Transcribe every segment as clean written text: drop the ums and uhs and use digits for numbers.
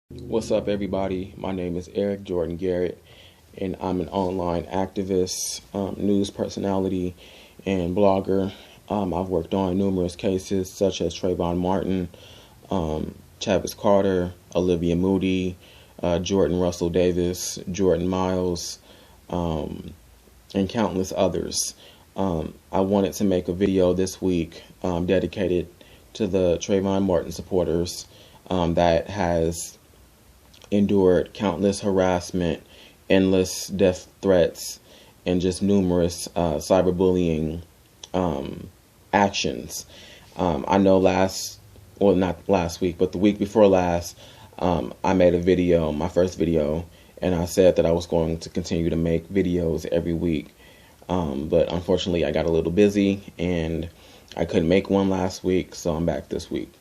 What's up, everybody? My name is Eric Jordan-Garrett, and I'm an online activist, news personality, and blogger. I've worked on numerous cases such as Trayvon Martin, Travis Carter, Olivia Moody, Jordan Russell Davis, Jordan Miles, and countless others. I wanted to make a video this week dedicated to the Trayvon Martin supporters that has endured countless harassment, endless death threats, and just numerous cyberbullying actions. I know not last week, but the week before last, I made a video, my first video, and I said that I was going to continue to make videos every week. But unfortunately, I got a little busy and I couldn't make one last week, so I'm back this week.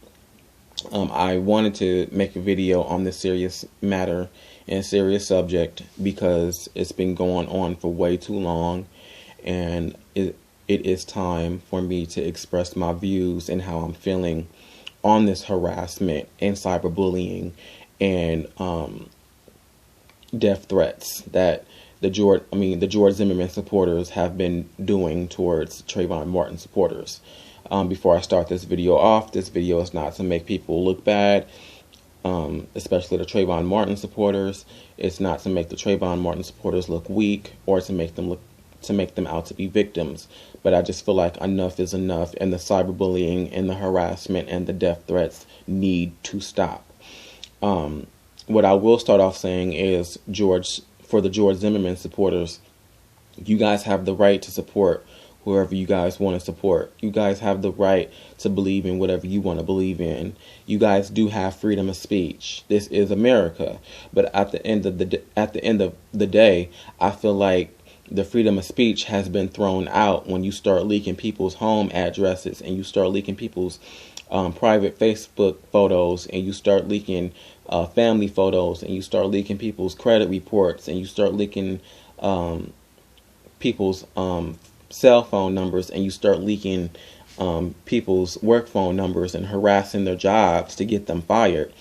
I wanted to make a video on this serious matter and serious subject because it's been going on for way too long, and it is time for me to express my views and how I'm feeling on this harassment and cyberbullying and death threats that the George Zimmerman supporters have been doing towards Trayvon Martin supporters. Before I start this video off, this video is not to make people look bad, especially the Trayvon Martin supporters. It's not to make the Trayvon Martin supporters look weak or to make them out to be victims. But I just feel like enough is enough, and the cyberbullying and the harassment and the death threats need to stop. What I will start off saying is, for the George Zimmerman supporters, you guys have the right to support whoever you guys want to support. You guys have the right to believe in whatever you want to believe in. You guys do have freedom of speech. This is America. But at the end of the day, I feel like the freedom of speech has been thrown out when you start leaking people's home addresses and you start leaking people's private Facebook photos, and you start leaking family photos, and you start leaking people's credit reports, and you start leaking people's cell phone numbers, and you start leaking people's work phone numbers and harassing their jobs to get them fired.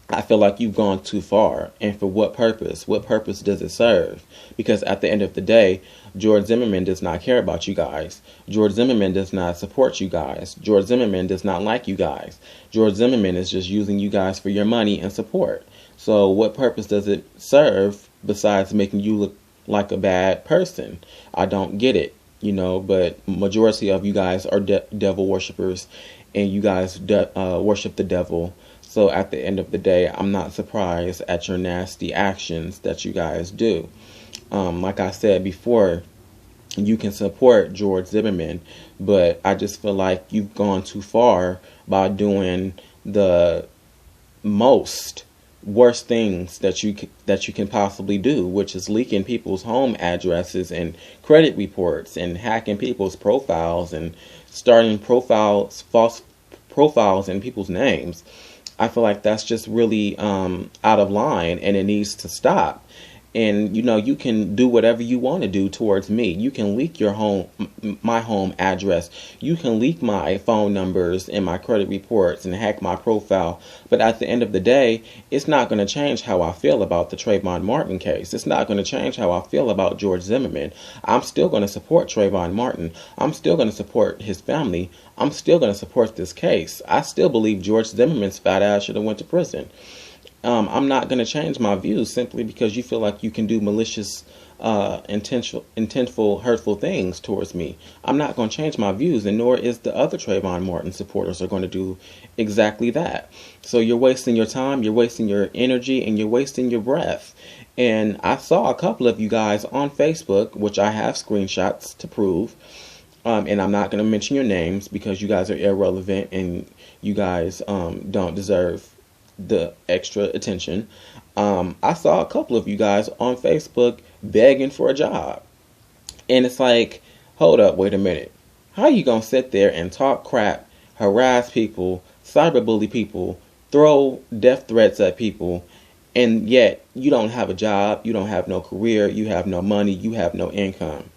I feel like you've gone too far. And for what purpose? What purpose does it serve? Because at the end of the day, George Zimmerman does not care about you guys. George Zimmerman does not support you guys. George Zimmerman does not like you guys. George Zimmerman is just using you guys for your money and support. So what purpose does it serve besides making you look like a bad person? I don't get it, but majority of you guys are devil worshippers, and you guys worship the devil. So at the end of the day, I'm not surprised at your nasty actions that you guys do. Like I said before, you can support George Zimmerman, but I just feel like you've gone too far by doing the most worst things that you can possibly do, which is leaking people's home addresses and credit reports and hacking people's profiles and starting false profiles in people's names. I feel like that's just really out of line, and it needs to stop. And you can do whatever you want to do towards me. You can leak my home address. You can leak my phone numbers and my credit reports and hack my profile. But at the end of the day, it's not going to change how I feel about the Trayvon Martin case. It's not going to change how I feel about George Zimmerman. I'm still going to support Trayvon Martin. I'm still going to support his family. I'm still going to support this case. I still believe George Zimmerman's fat ass should have went to prison. I'm not going to change my views simply because you feel like you can do malicious, intentful, hurtful things towards me. I'm not going to change my views, and nor is the other Trayvon Martin supporters are going to do exactly that. So you're wasting your time, you're wasting your energy, and you're wasting your breath. And I saw a couple of you guys on Facebook, which I have screenshots to prove, and I'm not going to mention your names because you guys are irrelevant and you guys don't deserve the extra attention. I saw a couple of you guys on Facebook begging for a job. And it's like, hold up, wait a minute. How are you going to sit there and talk crap, harass people, cyberbully people, throw death threats at people, and yet you don't have a job, you don't have no career, you have no money, you have no income?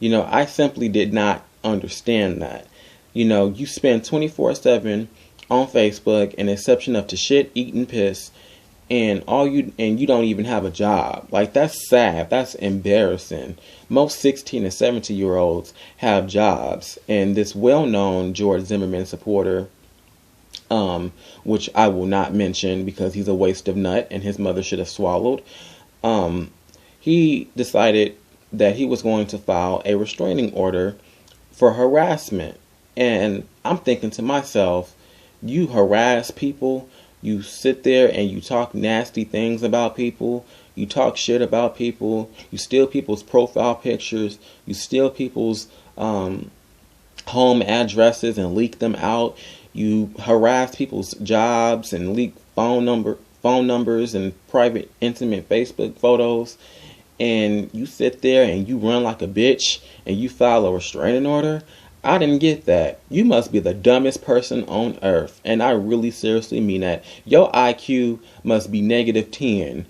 I simply did not understand that. You spend 24/7 on Facebook, an exception of to shit, eat, and piss, and you don't even have a job. Like, that's sad. That's embarrassing. Most 16 and 17-year-olds have jobs, and this well-known George Zimmerman supporter, which I will not mention because he's a waste of nut and his mother should have swallowed, he decided that he was going to file a restraining order for harassment. And I'm thinking to myself, you harass people, you sit there and you talk nasty things about people, you talk shit about people, you steal people's profile pictures, you steal people's home addresses and leak them out, you harass people's jobs and leak phone numbers and private intimate Facebook photos, and you sit there and you run like a bitch and you file a restraining order. I didn't get that. You must be the dumbest person on earth. And I really seriously mean that. Your IQ must be -10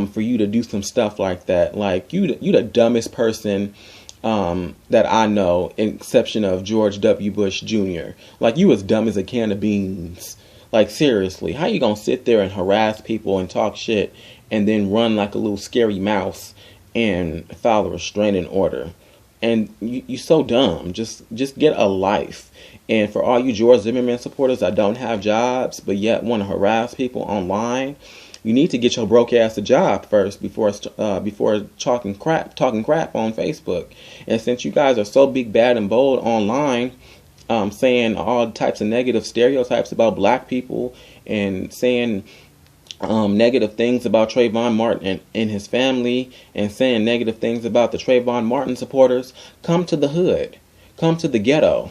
for you to do some stuff like that. Like, you the dumbest person that I know, exception of George W. Bush Jr. Like, you as dumb as a can of beans. Like, seriously, how you gonna sit there and harass people and talk shit and then run like a little scary mouse and file a restraining order? And you so dumb. Just get a life. And for all you George Zimmerman supporters that don't have jobs but yet want to harass people online, you need to get your broke ass a job first before talking crap on Facebook. And since you guys are so big, bad, and bold online, saying all types of negative stereotypes about black people and saying negative things about Trayvon Martin and his family, and saying negative things about the Trayvon Martin supporters, come to the hood, come to the ghetto,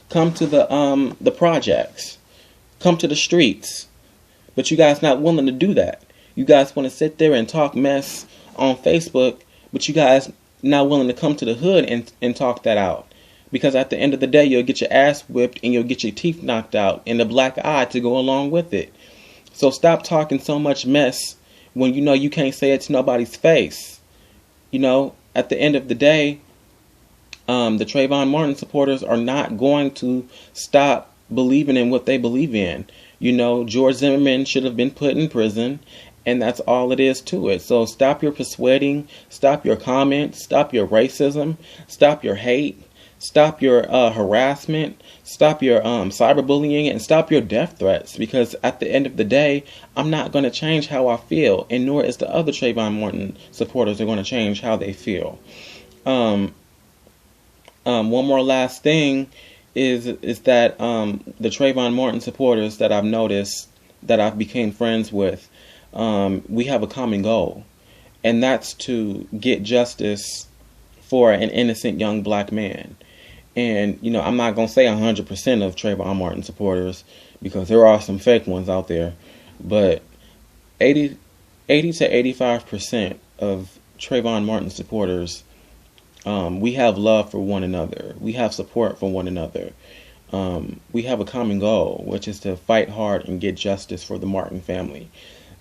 come to the projects, come to the streets. But you guys not willing to do that. You guys want to sit there and talk mess on Facebook, but you guys not willing to come to the hood and talk that out. Because at the end of the day, you'll get your ass whipped and you'll get your teeth knocked out and a black eye to go along with it. So stop talking so much mess when you know you can't say it to nobody's face. You know, at the end of the day, the Trayvon Martin supporters are not going to stop believing in what they believe in. You know, George Zimmerman should have been put in prison, and that's all it is to it. So stop your persuading, stop your comments, stop your racism, stop your hate, stop your harassment, stop your cyberbullying, and stop your death threats. Because at the end of the day, I'm not going to change how I feel, and nor is the other Trayvon Martin supporters are going to change how they feel. One more last thing is that the Trayvon Martin supporters that I've noticed, that I've became friends with, we have a common goal, and that's to get justice for an innocent young black man. And, you know, I'm not going to say 100% of Trayvon Martin supporters, because there are some fake ones out there, but 80 to 85% of Trayvon Martin supporters, we have love for one another. We have support for one another. We have a common goal, which is to fight hard and get justice for the Martin family.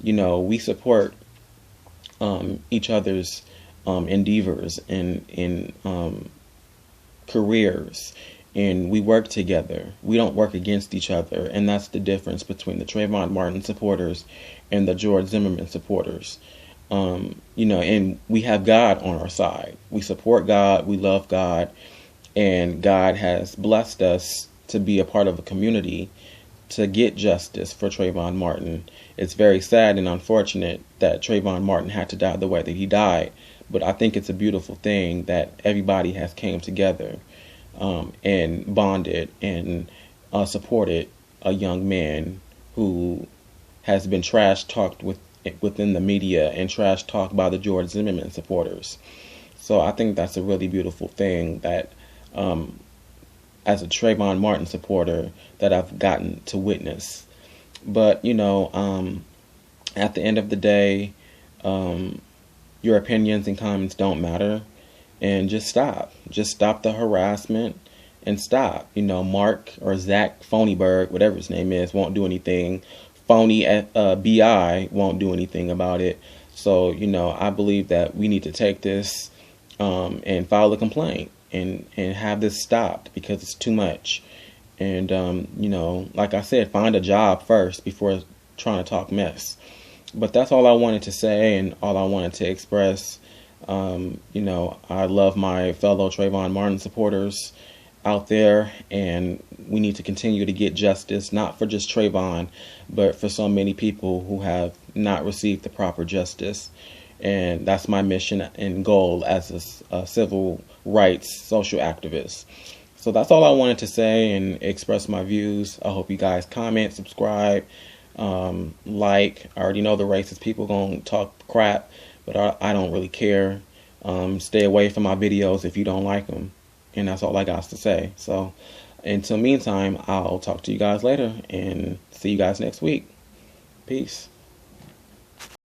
You know, we support each other's endeavors in careers, and we work together. We don't work against each other, and that's the difference between the Trayvon Martin supporters and the George Zimmerman supporters. You know, and we have God on our side. We support God, we love God, and God has blessed us to be a part of a community to get justice for Trayvon Martin. It's very sad and unfortunate that Trayvon Martin had to die the way that he died, but I think it's a beautiful thing that everybody has came together and bonded and supported a young man who has been trash talked within the media and trash talked by the George Zimmerman supporters. So I think that's a really beautiful thing that as a Trayvon Martin supporter that I've gotten to witness. But, you know, at the end of the day, your opinions and comments don't matter, and just stop the harassment and stop. You know, Mark or Zach Phonyberg, whatever his name is, won't do anything. Phony BI won't do anything about it. So, you know, I believe that we need to take this and file a complaint and have this stopped, because it's too much. And, you know, like I said, find a job first before trying to talk mess. But that's all I wanted to say and all I wanted to express. I love my fellow Trayvon Martin supporters out there, and we need to continue to get justice, not for just Trayvon, but for so many people who have not received the proper justice. And that's my mission and goal as a civil rights social activist. So that's all I wanted to say and express my views. I hope you guys comment, subscribe, like. I already know the racist people gonna talk crap, but I don't really care. Stay away from my videos if you don't like them. And that's all I got to say. So until meantime, I'll talk to you guys later and see you guys next week. Peace.